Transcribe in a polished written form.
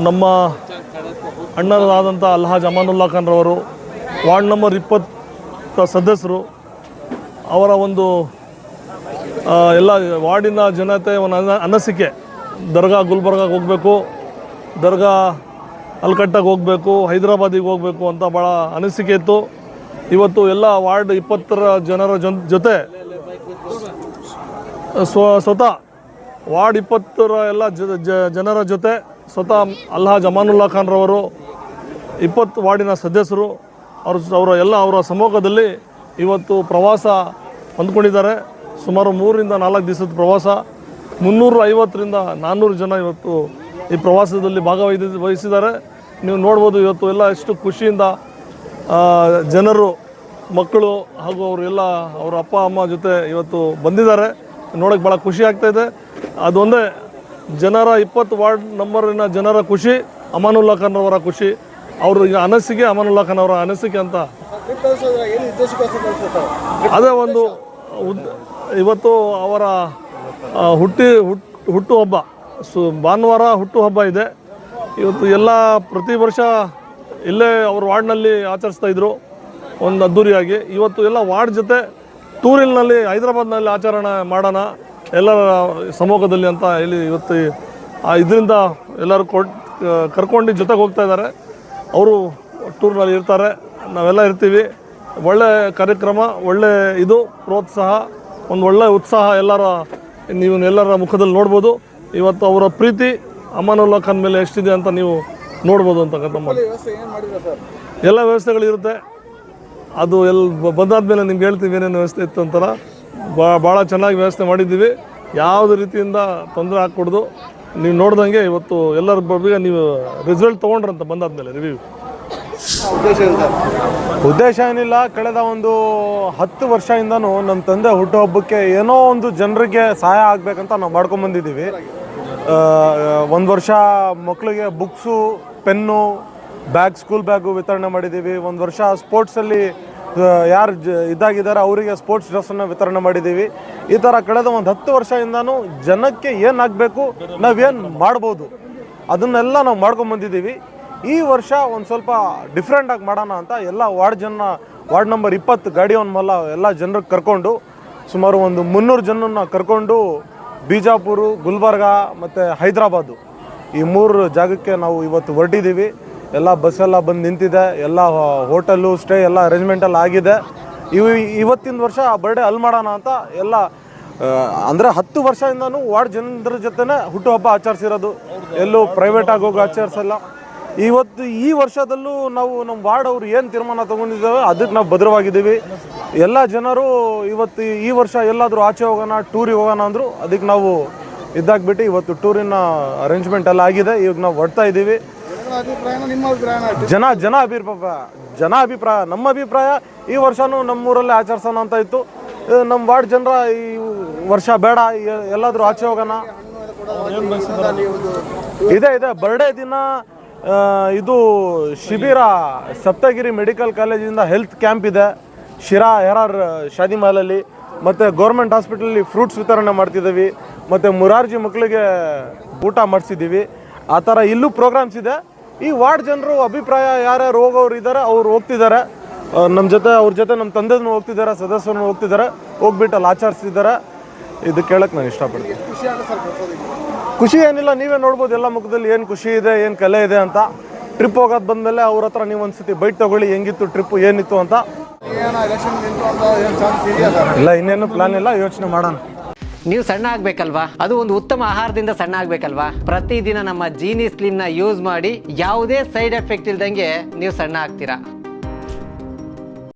ನಮ್ಮ ಅಣ್ಣರಾದಂಥ Alhaj Amanullah ಖಾನ್ರವರು ward number 20 ಸದಸ್ಯರು ಅವರ ಒಂದು ಎಲ್ಲ ವಾರ್ಡಿನ ಜನತೆ ಒಂದು ಅನಿಸಿಕೆ ದರ್ಗಾ ಗುಲ್ಬರ್ಗಾಗೆ ಹೋಗಬೇಕು, ದರ್ಗಾ ಅಲ್ಕಟ್ಟಾಗೆ ಹೋಗಬೇಕು, ಹೈದರಾಬಾದಿಗೆ ಹೋಗಬೇಕು ಅಂತ ಭಾಳ ಅನಿಸಿಕೆ ಇತ್ತು. ಇವತ್ತು ಎಲ್ಲ ವಾರ್ಡ್ 20 ಜನರ ಜೊತೆ ಸ್ವತಃ ವಾರ್ಡ್ 20 ಎಲ್ಲ ಜನರ ಜೊತೆ ಸ್ವತಃ ಅಲ್ಹಾಜ್ ಅಮಾನುಲ್ಲಾ ಖಾನ್ರವರು 20 ವಾರ್ಡಿನ ಸದಸ್ಯರು ಅವರ ಸಮ್ಮುಖದಲ್ಲಿ ಇವತ್ತು ಪ್ರವಾಸ ಹೊಂದ್ಕೊಂಡಿದ್ದಾರೆ. ಸುಮಾರು 3 ರಿಂದ 4 ದಿವಸದ ಪ್ರವಾಸ. 350ರಿಂದ 400 ಜನ ಇವತ್ತು ಈ ಪ್ರವಾಸದಲ್ಲಿ ಭಾಗವಹಿಸಿದ್ದಾರೆ. ನೀವು ನೋಡ್ಬೋದು ಇವತ್ತು ಎಲ್ಲ ಎಷ್ಟು ಖುಷಿಯಿಂದ ಜನರು, ಮಕ್ಕಳು ಹಾಗೂ ಅವರೆಲ್ಲ ಅವರ ಅಪ್ಪ ಅಮ್ಮ ಜೊತೆ ಇವತ್ತು ಬಂದಿದ್ದಾರೆ. ನೋಡೋಕ್ಕೆ ಭಾಳ ಖುಷಿ ಆಗ್ತಾಯಿದೆ. ಅದೊಂದೇ ಜನರ 20 ವಾರ್ಡ್ ನಂಬರಿನ ಜನರ ಖುಷಿ, ಅಮಾನುಲ್ಲಾ ಖಾನ್ ಅವರ ಖುಷಿ, ಅವ್ರಿಗೆ ಅನಿಸಿಕೆ, ಅಮಾನುಲ್ಲಾ ಖಾನ್ ಅವರ ಅನಿಸಿಕೆ ಅಂತ. ಅದೇ ಒಂದು ಇವತ್ತು ಅವರ ಹುಟ್ಟುಹಬ್ಬ, ಭಾನುವಾರ ಹುಟ್ಟುಹಬ್ಬ ಇದೆ. ಇವತ್ತು ಎಲ್ಲ ಪ್ರತಿ ವರ್ಷ ಇಲ್ಲೇ ಅವ್ರ ವಾರ್ಡ್ನಲ್ಲಿ ಆಚರಿಸ್ತಾಯಿದ್ರು ಒಂದು ಅದ್ದೂರಿಯಾಗಿ. ಇವತ್ತು ಎಲ್ಲ ವಾರ್ಡ್ ಜೊತೆ ಟೂರಿಲ್ನಲ್ಲಿ ಹೈದರಾಬಾದ್ನಲ್ಲಿ ಆಚರಣೆ ಮಾಡೋಣ ಎಲ್ಲರ ಸಮ್ಮುಖದಲ್ಲಿ ಅಂತ ಹೇಳಿ ಇವತ್ತು ಇದರಿಂದ ಎಲ್ಲರೂ ಕರ್ಕೊಂಡು ಜೊತೆಗೆ ಹೋಗ್ತಾ ಇದ್ದಾರೆ. ಅವರು ಟೂರ್ನಲ್ಲಿ ಇರ್ತಾರೆ, ನಾವೆಲ್ಲ ಇರ್ತೀವಿ. ಒಳ್ಳೆ ಕಾರ್ಯಕ್ರಮ, ಒಳ್ಳೆ ಇದು ಪ್ರೋತ್ಸಾಹ, ಒಂದು ಒಳ್ಳೆ ಉತ್ಸಾಹ ಎಲ್ಲರ ಮುಖದಲ್ಲಿ ನೋಡ್ಬೋದು. ಇವತ್ತು ಅವರ ಪ್ರೀತಿ ಅಮಾನುಲ್ಲಾ ಖಾನ್ ಮೇಲೆ ಎಷ್ಟಿದೆ ಅಂತ ನೀವು ನೋಡ್ಬೋದು ಅಂತ. ಎಲ್ಲ ವ್ಯವಸ್ಥೆಗಳಿರುತ್ತೆ. ಅದು ಬಂದಾದ್ಮೇಲೆ ನಿಮ್ಗೆ ಹೇಳ್ತೀವಿ ಏನೇನು ವ್ಯವಸ್ಥೆ ಇತ್ತು ಅಂತಾರ. ಭಾಳ ಚೆನ್ನಾಗಿ ವ್ಯವಸ್ಥೆ ಮಾಡಿದ್ದೀವಿ. ಯಾವುದೇ ರೀತಿಯಿಂದ ತೊಂದರೆ ಹಾಕ್ಕೊಡ್ದು. ನೀವು ನೋಡ್ದಂಗೆ ಇವತ್ತು ಎಲ್ಲರ ಬಗ್ಗೆ ನೀವು ರಿಸಲ್ಟ್ ತೊಗೊಂಡ್ರಂತ ಬಂದಾದ್ಮೇಲೆ ರಿವ್ಯೂ. ಉದ್ದೇಶ ಏನಿಲ್ಲ, ಕಳೆದ ಒಂದು 10 ವರ್ಷದಿಂದನೂ ನಮ್ಮ ತಂದೆ ಹುಟ್ಟುಹಬ್ಬಕ್ಕೆ ಏನೋ ಒಂದು ಜನರಿಗೆ ಸಹಾಯ ಆಗಬೇಕಂತ ನಾವು ಮಾಡ್ಕೊಂಬಂದಿದ್ದೀವಿ. ಒಂದು ವರ್ಷ ಮಕ್ಕಳಿಗೆ books, pen, bag, school bag ವಿತರಣೆ ಮಾಡಿದ್ದೀವಿ. ಒಂದು ವರ್ಷ ಸ್ಪೋರ್ಟ್ಸಲ್ಲಿ ಯಾರು ಇದಾಗಿದ್ದಾರೆ ಅವರಿಗೆ ಸ್ಪೋರ್ಟ್ಸ್ ಡ್ರೆಸ್ಸನ್ನು ವಿತರಣೆ ಮಾಡಿದ್ದೀವಿ. ಈ ಥರ ಕಳೆದ ಒಂದು 10 ವರ್ಷದಿಂದನೂ ಜನಕ್ಕೆ ಏನಾಗಬೇಕು, ನಾವೇನು ಮಾಡ್ಬೋದು ಅದನ್ನೆಲ್ಲ ನಾವು ಮಾಡ್ಕೊಂಬಂದಿದ್ದೀವಿ. ಈ ವರ್ಷ ಒಂದು ಸ್ವಲ್ಪ ಡಿಫ್ರೆಂಟಾಗಿ ಮಾಡೋಣ ಅಂತ ಎಲ್ಲ ವಾರ್ಡ್ ನಂಬರ್ 20 ಗಾಡಿಯವನ್ನ ಮಲ್ಲ ಎಲ್ಲ ಜನರಿಗೆ ಕರ್ಕೊಂಡು ಸುಮಾರು ಒಂದು 300 ಜನನ್ನ ಕರ್ಕೊಂಡು ಬಿಜಾಪುರ, ಗುಲ್ಬರ್ಗ ಮತ್ತು ಹೈದರಾಬಾದು ಈ 3 ಜಾಗಕ್ಕೆ ನಾವು ಇವತ್ತು ಹೊರಟಿದ್ದೀವಿ. ಎಲ್ಲ ಬಸ್ಸೆಲ್ಲ ಬಂದು ನಿಂತಿದೆ, ಎಲ್ಲ ಹೋಟೆಲ್ಲು ಸ್ಟೇ ಎಲ್ಲ ಅರೇಂಜ್ಮೆಂಟೆಲ್ಲ ಆಗಿದೆ. ಇವತ್ತಿನ ವರ್ಷ ಬರ್ಡೇ ಅಲ್ಲಿ ಮಾಡೋಣ ಅಂತ ಎಲ್ಲ ಅಂದರೆ 10 ವರ್ಷದಿಂದನೂ ವಾರ್ಡ್ ಜನರ ಜೊತೆನೇ ಹುಟ್ಟುಹಬ್ಬ ಆಚರಿಸಿರೋದು, ಎಲ್ಲೂ ಪ್ರೈವೇಟಾಗಿ ಹೋಗಿ ಆಚರಿಸಲ್ಲ. ಇವತ್ತು ಈ ವರ್ಷದಲ್ಲೂ ನಾವು ನಮ್ಮ ವಾರ್ಡ್ ಅವರು ಏನು ತೀರ್ಮಾನ ತೊಗೊಂಡಿದ್ದೇವೆ ಅದಕ್ಕೆ ನಾವು ಭದ್ರವಾಗಿದ್ದೀವಿ. ಎಲ್ಲ ಜನರು ಇವತ್ತು ಈ ವರ್ಷ ಎಲ್ಲಾದರೂ ಆಚೆ ಹೋಗೋಣ, ಟೂರಿಗೆ ಹೋಗೋಣ ಅಂದರು. ಅದಕ್ಕೆ ನಾವು ಇದ್ದಾಗ್ಬಿಟ್ಟು ಇವತ್ತು ಟೂರಿನ ಅರೇಂಜ್ಮೆಂಟ್ ಎಲ್ಲ ಆಗಿದೆ. ಇವಾಗ ನಾವು ಹೊಡ್ತಾ ಇದ್ದೀವಿ. ಜನ ಅಭಿಪ್ರಾಯ ನಮ್ಮ ಅಭಿಪ್ರಾಯ ಈ ವರ್ಷವೂ ನಮ್ಮೂರಲ್ಲೇ ಆಚರಿಸೋಣ ಅಂತ ಇತ್ತು. ನಮ್ಮ ವಾರ್ಡ್ ಜನರ ಈ ವರ್ಷ ಬೇಡ, ಎಲ್ಲಾದರೂ ಆಚೆ ಹೋಗೋಣ. ಇದೆ ಬರ್ಡೇ ದಿನ ಇದು ಶಿಬಿರ ಸಪ್ತಗಿರಿ ಮೆಡಿಕಲ್ ಕಾಲೇಜಿಂದ ಹೆಲ್ತ್ ಕ್ಯಾಂಪ್ ಇದೆ ಶಿರಾ ಹೆರಾರ್ ಶಾದಿ ಮಹಲಲ್ಲಿ. ಮತ್ತು ಗೌರ್ಮೆಂಟ್ ಹಾಸ್ಪಿಟಲಲ್ಲಿ ಫ್ರೂಟ್ಸ್ ವಿತರಣೆ ಮಾಡ್ತಿದ್ದೀವಿ. ಮತ್ತು ಮುರಾರ್ಜಿ ಮಕ್ಕಳಿಗೆ ಊಟ ಮಾಡಿಸಿದ್ದೀವಿ. ಆ ಥರ ಇಲ್ಲೂ ಪ್ರೋಗ್ರಾಮ್ಸ್ ಇದೆ. ಈ ವಾರ್ಡ್ ಜನರು ಅಭಿಪ್ರಾಯ ಯಾರ್ಯಾರು ಹೋಗೋರು ಇದ್ದಾರೆ ಅವ್ರು ಹೋಗ್ತಿದ್ದಾರೆ ನಮ್ಮ ಜೊತೆ. ಅವ್ರ ಜೊತೆ ನಮ್ಮ ತಂದೆನೂ ಹೋಗ್ತಿದ್ದಾರೆ, ಸದಸ್ಯರು ಹೋಗ್ತಿದ್ದಾರೆ, ಹೋಗ್ಬಿಟ್ಟು ಅಲ್ಲಿ ಆಚರಿಸ್ತಿದ್ದಾರೆ. ಇದು ಕೇಳಕ್ಕೆ ನಾನು ಇಷ್ಟಪಡ್ತೀನಿ. ಖುಷಿ ಏನಿಲ್ಲ, ನೀವೇ ನೋಡ್ಬೋದು ಎಲ್ಲ ಮುಖದಲ್ಲಿ ಏನು ಖುಷಿ ಇದೆ, ಏನು ಕಲೆ ಇದೆ ಅಂತ. ಟ್ರಿಪ್ ಹೋಗೋದು ಬಂದಮೇಲೆ ಅವ್ರ ಹತ್ರ ನೀವು ಒಂದ್ಸತಿ ಬೈಟ್ ತೊಗೊಳ್ಳಿ, ಹೆಂಗಿತ್ತು ಟ್ರಿಪ್ಪು, ಏನಿತ್ತು ಅಂತ. ಇಲ್ಲ, ಇನ್ನೇನು ಪ್ಲಾನ್ ಇಲ್ಲ, ಯೋಚನೆ ಮಾಡೋಣ. ನೀವು ಸಣ್ಣ ಆಗ್ಬೇಕಲ್ವಾ? ಅದು ಒಂದು ಉತ್ತಮ ಆಹಾರದಿಂದ ಸಣ್ಣ ಆಗ್ಬೇಕಲ್ವಾ? ಪ್ರತಿದಿನ ನಮ್ಮ ಜೀನಿ ಸ್ಲಿಮ್ನ ಯೂಸ್ ಮಾಡಿ ಯಾವುದೇ ಸೈಡ್ ಎಫೆಕ್ಟ್ ಇಲ್ದಂಗೆ ನೀವು ಸಣ್ಣ ಆಗ್ತೀರಾ.